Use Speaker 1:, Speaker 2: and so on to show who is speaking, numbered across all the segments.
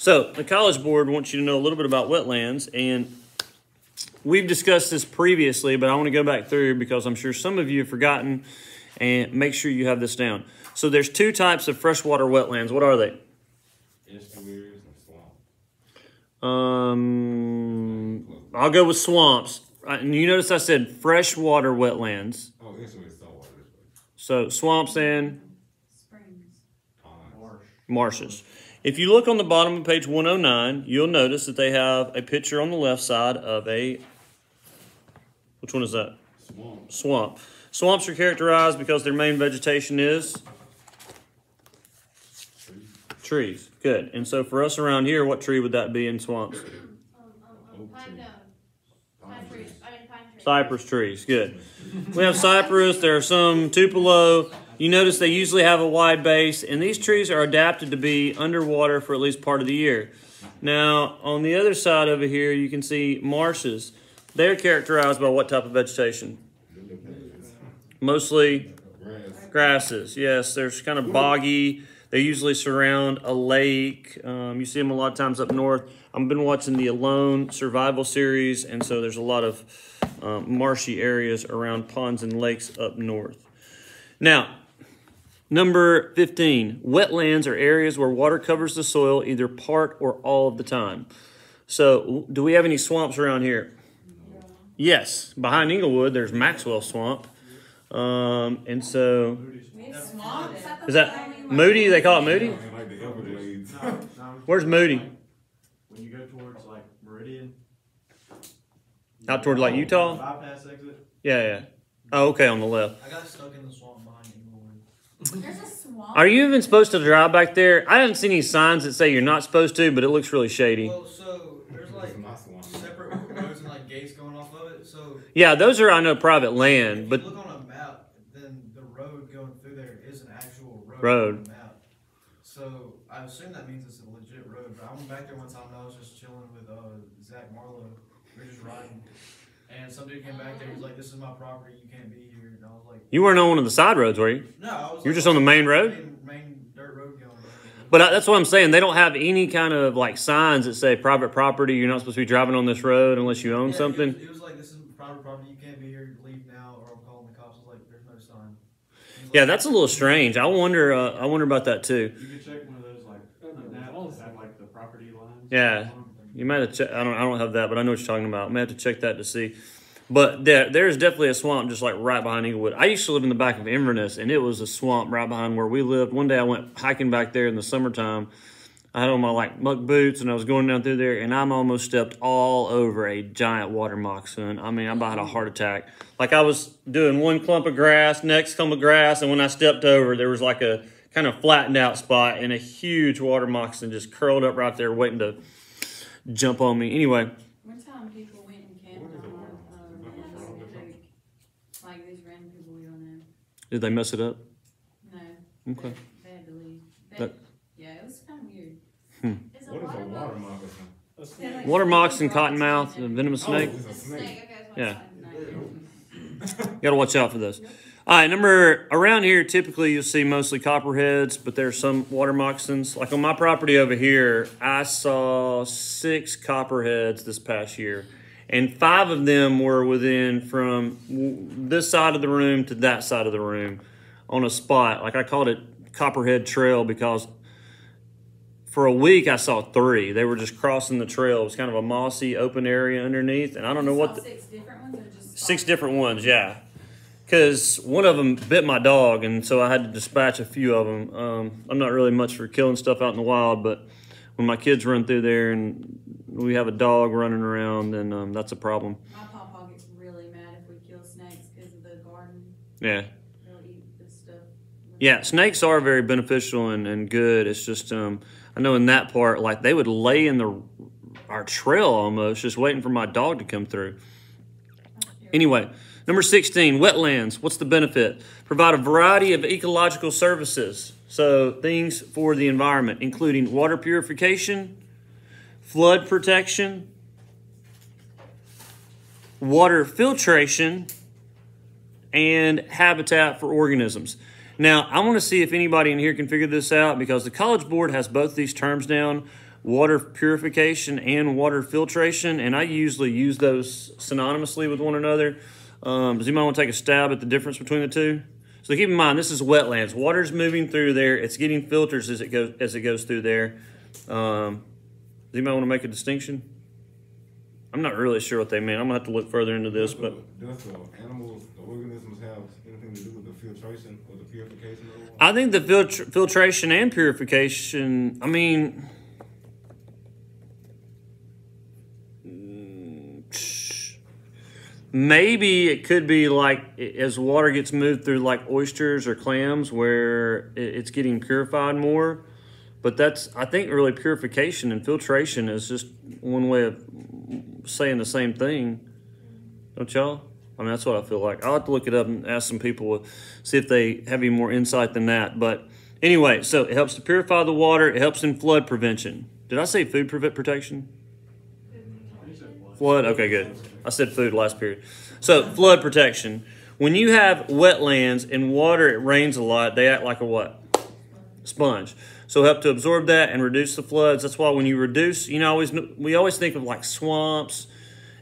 Speaker 1: So the College Board wants you to know a little bit about wetlands, and we've discussed this previously, but I want to go back through because I'm sure some of you have forgotten, and make sure you have this down. So there's two types of freshwater wetlands. What are they?
Speaker 2: Estuaries and swamps.
Speaker 1: I'll go with swamps. And you notice I said freshwater wetlands.
Speaker 2: Oh, estuaries, saltwater.
Speaker 1: So swamps and
Speaker 3: Springs.
Speaker 1: marshes. If you look on the bottom of page 109, you'll notice that they have a picture on the left side of a, which one is that?
Speaker 2: Swamp.
Speaker 1: Swamp. Swamps are characterized because their main vegetation is trees. Good. And so for us around here, what tree would that be in swamps?
Speaker 3: Pine trees.
Speaker 1: Cypress trees. Good. We have cypress. There are some tupelo. You notice they usually have a wide base, and these trees are adapted to be underwater for at least part of the year. Now, on the other side over here, you can see marshes. They're characterized by what type of vegetation? Mostly grasses. Yes, they're kind of boggy. They usually surround a lake. You see them a lot of times up north. I've been watching the Alone survival series, and so there's a lot of marshy areas around ponds and lakes up north. Now, number 15, wetlands are areas where water covers the soil either part or all of the time. So, do we have any swamps around here? Yes. Behind Inglewood, there's Maxwell Swamp. And so, is that Moody? They call it Moody?
Speaker 2: Like the Everglades.
Speaker 1: Where's Moody?
Speaker 4: When you go towards like Meridian.
Speaker 1: Out toward like Utah?
Speaker 4: Bypass exit.
Speaker 1: Yeah. Oh, okay, on the left.
Speaker 4: I got stuck in the swamp behind Inglewood.
Speaker 3: There's a swamp.
Speaker 1: Are you even supposed to drive back there? I haven't seen any signs that say you're not supposed to, but it looks really shady.
Speaker 4: Well, so there's like separate roads and like gates going off of it. So
Speaker 1: Yeah, those are, I know, private land,
Speaker 4: if
Speaker 1: but
Speaker 4: you look on a map, then the road going through there is an actual road.
Speaker 1: Road.
Speaker 4: On the map. So I assume that means it's a legit road. But I went back there one time and I was just chilling with Zach Marlowe. We were just riding. And some dude came back there. He was like, "This is my property. You can't be here." And I was like,
Speaker 1: you weren't on one of the side roads, were you?
Speaker 4: "No, I was."
Speaker 1: You're just on the main road?
Speaker 4: Main dirt road going.
Speaker 1: But that's what I'm saying. They don't have any kind of like signs that say private property. You're not supposed to be driving on this road unless you own something.
Speaker 4: It was like, "This is private property. You can't be here. Leave now, or I'm calling the cops." I was like, "There's no sign."
Speaker 1: Yeah, that's a little strange. I wonder about that too.
Speaker 5: You could check one of those like maps that have like the property lines.
Speaker 1: Yeah, you might have checked. I don't have that, but I know what you're talking about. I may have to check that to see. But there's definitely a swamp just like right behind Inglewood. I used to live in the back of Inverness, and it was a swamp right behind where we lived. One day I went hiking back there in the summertime. I had on my like muck boots, and I was going down through there, and I almost stepped all over a giant water moccasin. I mean, I about had a heart attack. Like I was doing one clump of grass, next clump of grass, and when I stepped over, there was like a kind of flattened out spot, and a huge water moccasin just curled up right there waiting to jump on me. Anyway.
Speaker 3: One time people went and camped on creek. Like these random people we don't know.
Speaker 1: Did they mess it up?
Speaker 3: No.
Speaker 1: Okay.
Speaker 3: They had to leave. Yeah, it was kind of weird.
Speaker 2: What is a water moccasin?
Speaker 1: Water moccasin, cottonmouth, a venomous snake.
Speaker 2: Oh, it's a snake.
Speaker 1: Yeah. You got to watch out for those. All right, around here, typically you'll see mostly copperheads, but there's some water moccasins. Like on my property over here, I saw 6 copperheads this past year, and 5 of them were within from this side of the room to that side of the room on a spot. Like I called it Copperhead Trail because for a week I saw 3. They were just crossing the trail. It was kind of a mossy open area underneath, and I don't know what.
Speaker 3: 6 different ones or just
Speaker 1: 6 different ones, yeah. Because one of them bit my dog, and so I had to dispatch a few of them. I'm not really much for killing stuff out in the wild, but when my kids run through there and we have a dog running around, then that's a problem.
Speaker 3: My pawpaw gets really mad if we kill snakes because of the garden.
Speaker 1: Yeah.
Speaker 3: They'll eat this stuff.
Speaker 1: Yeah, snakes are very beneficial and good. It's just, I know in that part, like they would lay in our trail almost, just waiting for my dog to come through. Anyway. Number 16, wetlands. What's the benefit? Provide a variety of ecological services. So things for the environment, including water purification, flood protection, water filtration, and habitat for organisms. Now, I want to see if anybody in here can figure this out because the College Board has both these terms down, water purification and water filtration, and I usually use those synonymously with one another. Does anybody want to take a stab at the difference between the two? So keep in mind, this is wetlands. Water's moving through there. It's getting filters as it goes through there. Does anybody want to make a distinction? I'm not really sure what they mean. I'm gonna have to look further into this, but
Speaker 2: Does the animals, the organisms have anything to do with the filtration or the purification of the water?
Speaker 1: I think the filtration and purification, I mean, maybe it could be like as water gets moved through like oysters or clams where it's getting purified more. But that's, I think really purification and filtration is just one way of saying the same thing. Don't y'all? I mean, that's what I feel like. I'll have to look it up and ask some people, see if they have any more insight than that. But anyway, so it helps to purify the water. It helps in flood prevention. Did I say food protection? Flood? Okay, good. I said food last period. So flood protection. When you have wetlands and water, it rains a lot, they act like a what? Sponge. So help to absorb that and reduce the floods. That's why when you reduce, you know, we always think of like swamps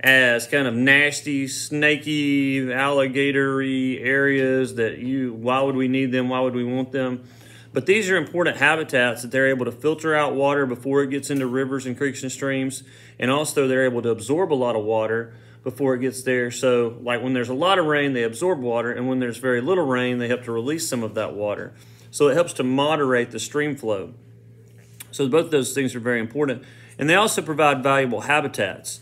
Speaker 1: as kind of nasty, snaky, alligatory areas that why would we need them? Why would we want them? But these are important habitats that they're able to filter out water before it gets into rivers and creeks and streams. And also they're able to absorb a lot of water before it gets there. So like when there's a lot of rain, they absorb water. And when there's very little rain, they help to release some of that water. So it helps to moderate the stream flow. So both those things are very important. And they also provide valuable habitats.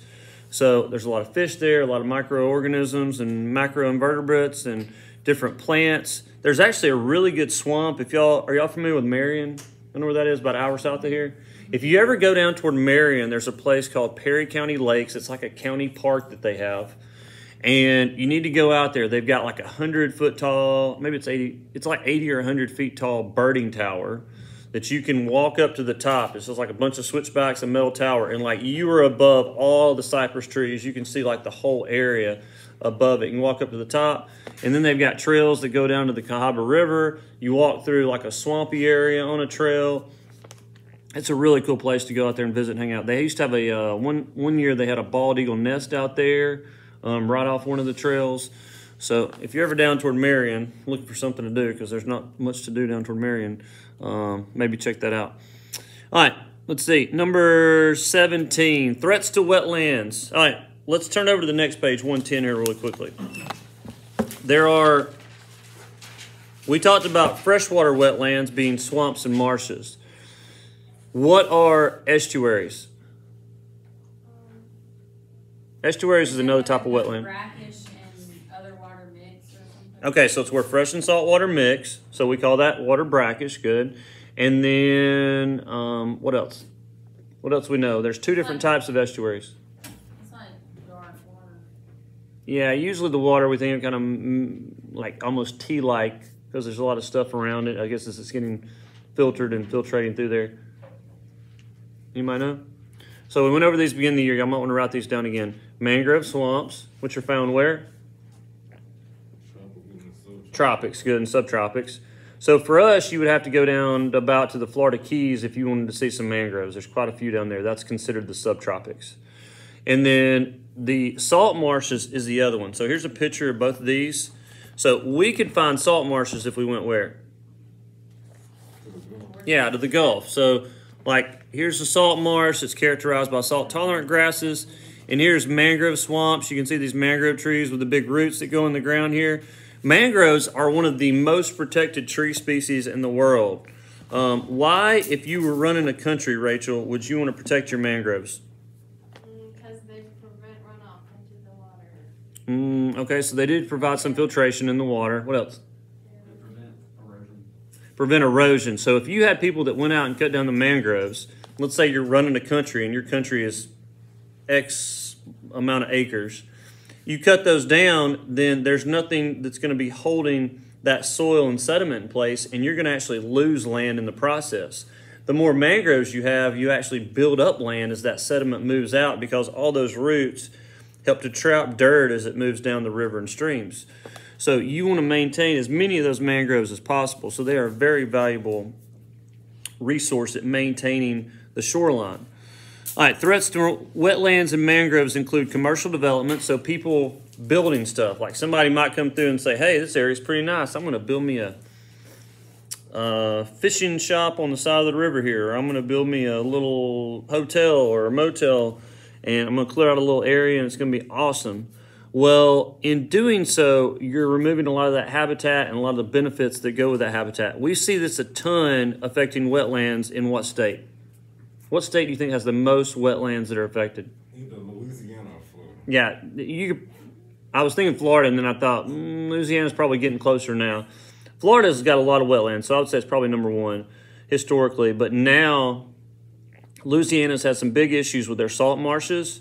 Speaker 1: So there's a lot of fish there, a lot of microorganisms and macroinvertebrates and different plants. There's actually a really good swamp. Are y'all familiar with Marion? I know where that is, about an hour south of here. If you ever go down toward Marion, there's a place called Perry County Lakes. It's like a county park that they have. And you need to go out there. They've got like 100-foot tall, maybe it's 80, it's like 80 or 100 feet tall birding tower that you can walk up to the top. It's just like a bunch of switchbacks, a metal tower. And like you are above all the cypress trees. You can see like the whole area above it. You can walk up to the top. And then they've got trails that go down to the Cahaba River. You walk through like a swampy area on a trail. It's a really cool place to go out there and visit and hang out. They used to have a, one year they had a bald eagle nest out there. Right off one of the trails. So if you're ever down toward Marion, looking for something to do because there's not much to do down toward Marion, maybe check that out. All right, let's see. Number 17, threats to wetlands. All right, let's turn over to the next page, 110 here really quickly. We talked about freshwater wetlands being swamps and marshes. What are estuaries? Estuaries is another type of wetland.
Speaker 3: Brackish and other water mix or something.
Speaker 1: Okay, so it's where fresh and salt water mix. So we call that water brackish, good. And then, what else? What else we know? There's two different types of estuaries.
Speaker 3: It's like dark water.
Speaker 1: Yeah, usually the water we think of kind of like almost tea-like because there's a lot of stuff around it. I guess as it's getting filtered and filtrating through there. You might know? So we went over these beginning of the year. I might want to write these down again. Mangrove swamps, which are found where? Tropics, good, and subtropics. So for us, you would have to go down about to the Florida Keys if you wanted to see some mangroves. There's quite a few down there. That's considered the subtropics. And then the salt marshes is the other one. So here's a picture of both of these. So we could find salt marshes if we went where? Yeah, to the Gulf. So like here's the salt marsh. It's characterized by salt-tolerant grasses. And here's mangrove swamps. You can see these mangrove trees with the big roots that go in the ground here. Mangroves are one of the most protected tree species in the world. Why, if you were running a country, Rachel, would you want to protect your mangroves?
Speaker 6: Because they prevent runoff into the water.
Speaker 1: Okay, so they did provide some filtration in the water. What else?
Speaker 5: They prevent erosion.
Speaker 1: Prevent erosion. So if you had people that went out and cut down the mangroves, let's say you're running a country and your country is X amount of acres, you cut those down, then there's nothing that's going to be holding that soil and sediment in place, and you're going to actually lose land in the process. The more mangroves you have, you actually build up land as that sediment moves out because all those roots help to trap dirt as it moves down the river and streams. So you want to maintain as many of those mangroves as possible. So they are a very valuable resource at maintaining the shoreline. All right, threats to wetlands and mangroves include commercial development, so people building stuff. Like somebody might come through and say, hey, this area's pretty nice. I'm going to build me a fishing shop on the side of the river here. Or I'm going to build me a little hotel or a motel, and I'm going to clear out a little area, and it's going to be awesome. Well, in doing so, you're removing a lot of that habitat and a lot of the benefits that go with that habitat. We see this a ton affecting wetlands in what state? What state do you think has the most wetlands that are affected?
Speaker 2: Either Louisiana or Florida.
Speaker 1: Yeah, I was thinking Florida, and then I thought, Louisiana's probably getting closer now. Florida's got a lot of wetlands, so I would say it's probably number one historically. But now, Louisiana's had some big issues with their salt marshes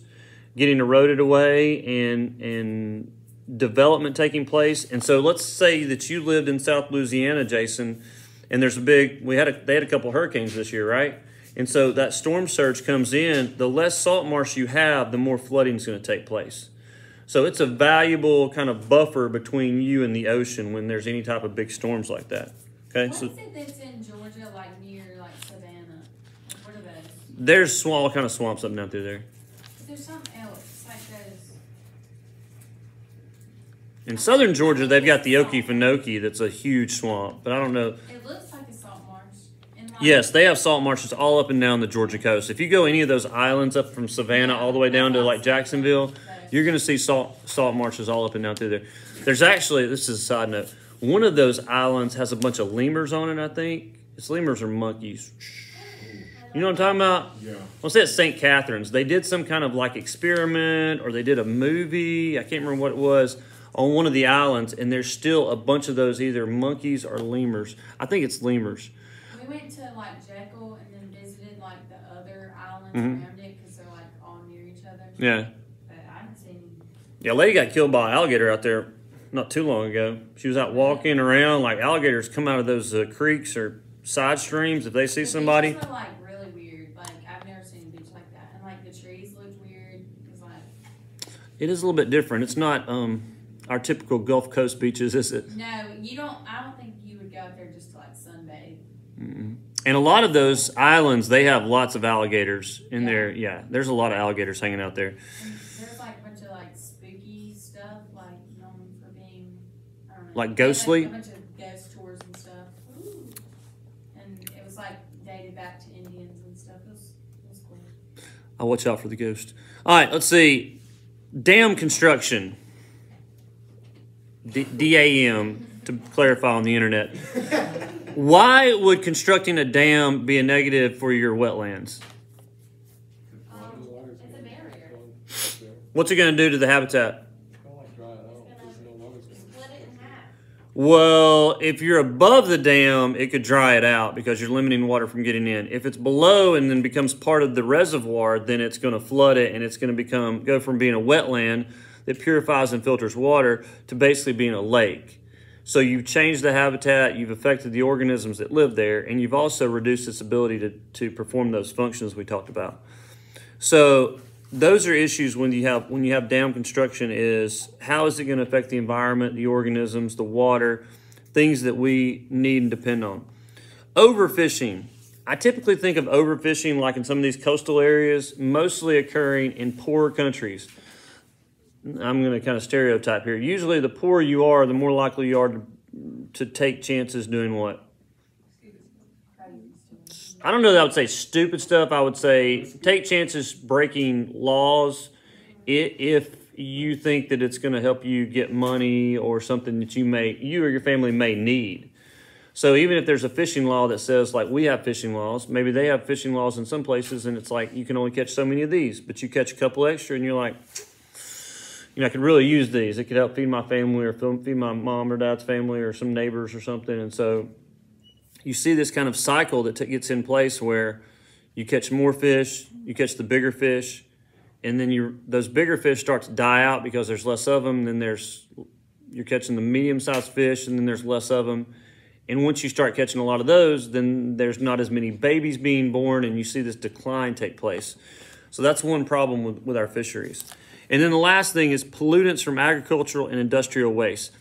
Speaker 1: getting eroded away and development taking place. And so let's say that you lived in South Louisiana, Jason, and there's they had a couple hurricanes this year, right? And so that storm surge comes in, the less salt marsh you have, the more flooding is going to take place. So it's a valuable kind of buffer between you and the ocean when there's any type of big storms like that. Okay,
Speaker 3: What
Speaker 1: so
Speaker 3: is it that's in Georgia, like near like Savannah? Like, what are those?
Speaker 1: there's small kind of swamps up and down through there.
Speaker 3: But there's something else like those.
Speaker 1: In southern Georgia, they've got the Okefenokee that's a huge swamp, but I don't know.
Speaker 3: It looks like a salt marsh. And like,
Speaker 1: Yes, they have salt marshes all up and down the Georgia coast. If you go any of those islands up from Savannah all the way down to like Jacksonville, you're going to see salt marshes all up and down through there. There's actually, this is a side note, one of those islands has a bunch of lemurs on it, I think. It's lemurs or monkeys. You know what I'm talking about?
Speaker 2: Yeah.
Speaker 1: I'll say it's St. Catharines. They did some kind of like experiment, or they did a movie, I can't remember what it was, on one of the islands, and there's still a bunch of those, either monkeys or lemurs. I think it's lemurs.
Speaker 3: We went to like Jekyll and then visited like the other islands
Speaker 1: Mhm.
Speaker 3: around it because they're like all near each other.
Speaker 1: Yeah.
Speaker 3: But I haven't seen.
Speaker 1: Yeah, a lady got killed by an alligator out there not too long ago. She was out walking around, like alligators come out of those creeks or side streams if they see
Speaker 3: The
Speaker 1: somebody.
Speaker 3: beaches are like really weird. Like I've never seen a beach like that, and like the trees looked weird. It's like
Speaker 1: It is a little bit different. It's not our typical Gulf Coast beaches, is it?
Speaker 3: no, you don't. I don't think you would go out there just to like sunbathe.
Speaker 1: And a lot of those islands, they have lots of alligators in
Speaker 3: Yeah.
Speaker 1: there. Yeah, there's a lot of alligators hanging out there.
Speaker 3: And there's like a bunch of like spooky stuff, like known for being, I don't know,
Speaker 1: Like
Speaker 3: they had,
Speaker 1: ghostly?
Speaker 3: a bunch of ghost tours and stuff. Ooh. And it was like dated back to Indians and stuff. It was cool.
Speaker 1: I'll watch out for the ghost. All right, let's see. Dam construction. DAM, to clarify on the internet. Why would constructing a dam be a negative for your wetlands?
Speaker 6: It's a barrier.
Speaker 1: What's it going to do to the habitat?
Speaker 6: Split it in half.
Speaker 1: Well, if you're above the dam, it could dry it out because you're limiting water from getting in. If it's below and then becomes part of the reservoir, then it's going to flood it, and it's going to go from being a wetland that purifies and filters water to basically being a lake. So you've changed the habitat, you've affected the organisms that live there, and you've also reduced its ability to perform those functions we talked about. So those are issues when you have dam construction. Is how is it going to affect the environment, the organisms, the water, things that we need and depend on. Overfishing. I typically think of overfishing like in some of these coastal areas, mostly occurring in poorer countries. I'm going to kind of stereotype here. Usually the poorer you are, the more likely you are to take chances doing what? I don't know that I would say stupid stuff. I would say take chances breaking laws if you think that it's going to help you get money or something that you or your family may need. So even if there's a fishing law that says, like we have fishing laws, maybe they have fishing laws in some places, and it's like you can only catch so many of these, but you catch a couple extra and you're like, I could really use these. It could help feed my family or feed my mom or dad's family or some neighbors or something. And so you see this kind of cycle that gets in place where you catch more fish, you catch the bigger fish, and then those bigger fish start to die out because there's less of them. Then you're catching the medium-sized fish, and then there's less of them. And once you start catching a lot of those, then there's not as many babies being born, and you see this decline take place. So that's one problem with our fisheries. And then the last thing is pollutants from agricultural and industrial waste.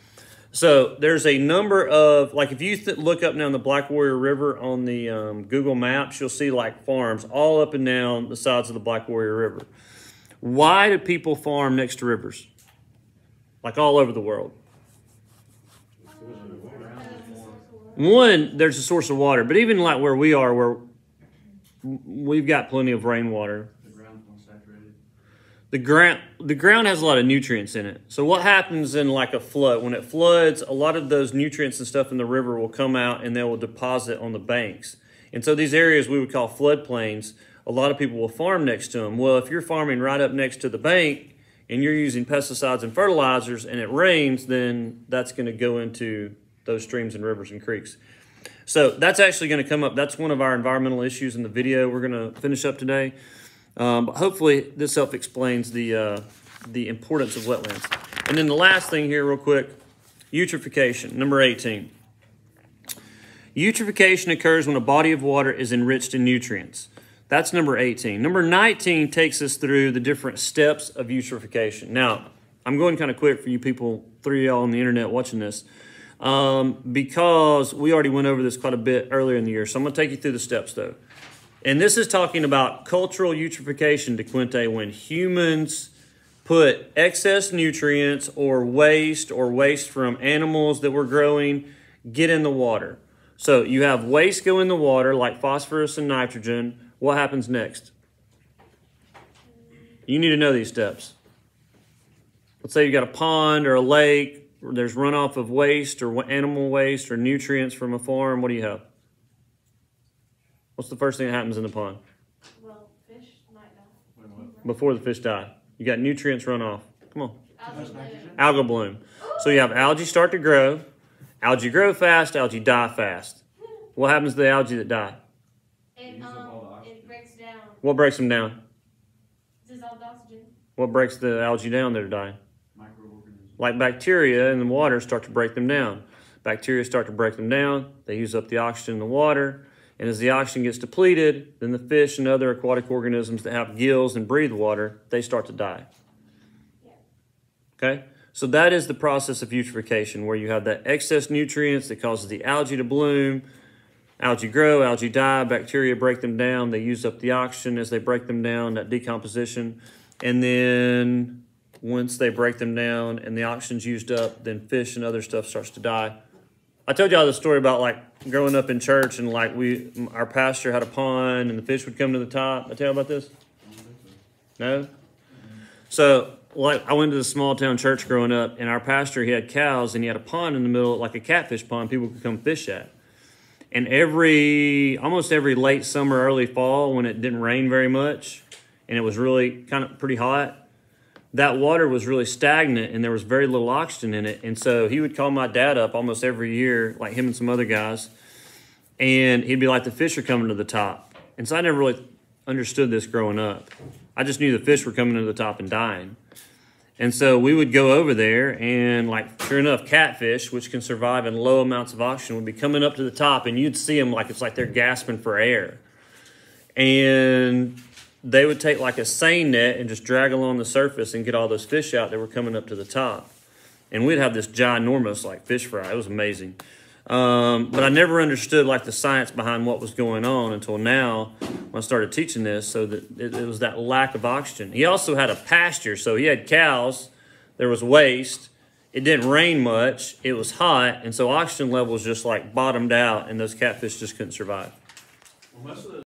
Speaker 1: So there's a number of, like if you look up now in the Black Warrior River on the Google Maps, you'll see like farms all up and down the sides of the Black Warrior River. Why do people farm next to rivers? Like all over the world. One, there's a source of water, but even like where we are, where we've got plenty of rainwater.
Speaker 5: The ground's more saturated.
Speaker 1: The ground has a lot of nutrients in it. So what happens in like a flood? When it floods, a lot of those nutrients and stuff in the river will come out and they will deposit on the banks. And so these areas we would call floodplains, a lot of people will farm next to them. Well, if you're farming right up next to the bank and you're using pesticides and fertilizers and it rains, then that's going to go into those streams and rivers and creeks. So that's actually going to come up. That's one of our environmental issues in the video we're going to finish up today. But hopefully this self-explains the importance of wetlands. And then the last thing here real quick, eutrophication, number 18. Eutrophication occurs when a body of water is enriched in nutrients. That's number 18. Number 19 takes us through the different steps of eutrophication. Now, I'm going kind of quick for you people, 3 of y'all on the internet watching this, because we already went over this quite a bit earlier in the year. So I'm going to take you through the steps, though. And this is talking about cultural eutrophication, DeQuinte, when humans put excess nutrients or waste from animals that we're growing get in the water. So you have waste go in the water like phosphorus and nitrogen. What happens next? You need to know these steps. Let's say you got a pond or a lake, or there's runoff of waste or animal waste or nutrients from a farm. What do you have? What's the first thing that happens in the pond?
Speaker 6: Well, fish might die.
Speaker 1: Before the fish die. You got nutrients run off. Come on.
Speaker 6: Algae.
Speaker 1: Algal bloom. So you have algae start to grow. Algae grow fast, algae die fast. What happens to the algae that die?
Speaker 6: It breaks down.
Speaker 1: What breaks them down?
Speaker 6: Dissolved oxygen.
Speaker 1: What breaks the algae down that are dying?
Speaker 5: Microorganisms.
Speaker 1: Like bacteria in the water start to break them down. Bacteria start to break them down. They use up the oxygen in the water. And as the oxygen gets depleted, then the fish and other aquatic organisms that have gills and breathe water, they start to die. Okay? So that is the process of eutrophication, where you have that excess nutrients that causes the algae to bloom. Algae grow, algae die, bacteria break them down. They use up the oxygen as they break them down, that decomposition. And then once they break them down and the oxygen's used up, then fish and other stuff starts to die. I told y'all the story about like growing up in church and like our pastor had a pond and the fish would come to the top. I tell you about this? No? So like I went to the small town church growing up and our pastor, he had cows and he had a pond in the middle, like a catfish pond people could come fish at. And almost every late summer, early fall, when it didn't rain very much and it was really kind of pretty hot, that water was really stagnant and there was very little oxygen in it. And so he would call my dad up almost every year, like him and some other guys, and he'd be like, the fish are coming to the top. And so I never really understood this growing up. I just knew the fish were coming to the top and dying. And so we would go over there and like, sure enough, catfish, which can survive in low amounts of oxygen, would be coming up to the top and you'd see them like it's like they're gasping for air. And they would take like a seine net and just drag along the surface and get all those fish out that were coming up to the top. And we'd have this ginormous like fish fry. It was amazing. But I never understood like the science behind what was going on until now when I started teaching this. So that it was that lack of oxygen. He also had a pasture. So he had cows. There was waste. It didn't rain much. It was hot. And so oxygen levels just like bottomed out and those catfish just couldn't survive.
Speaker 5: Well, most of the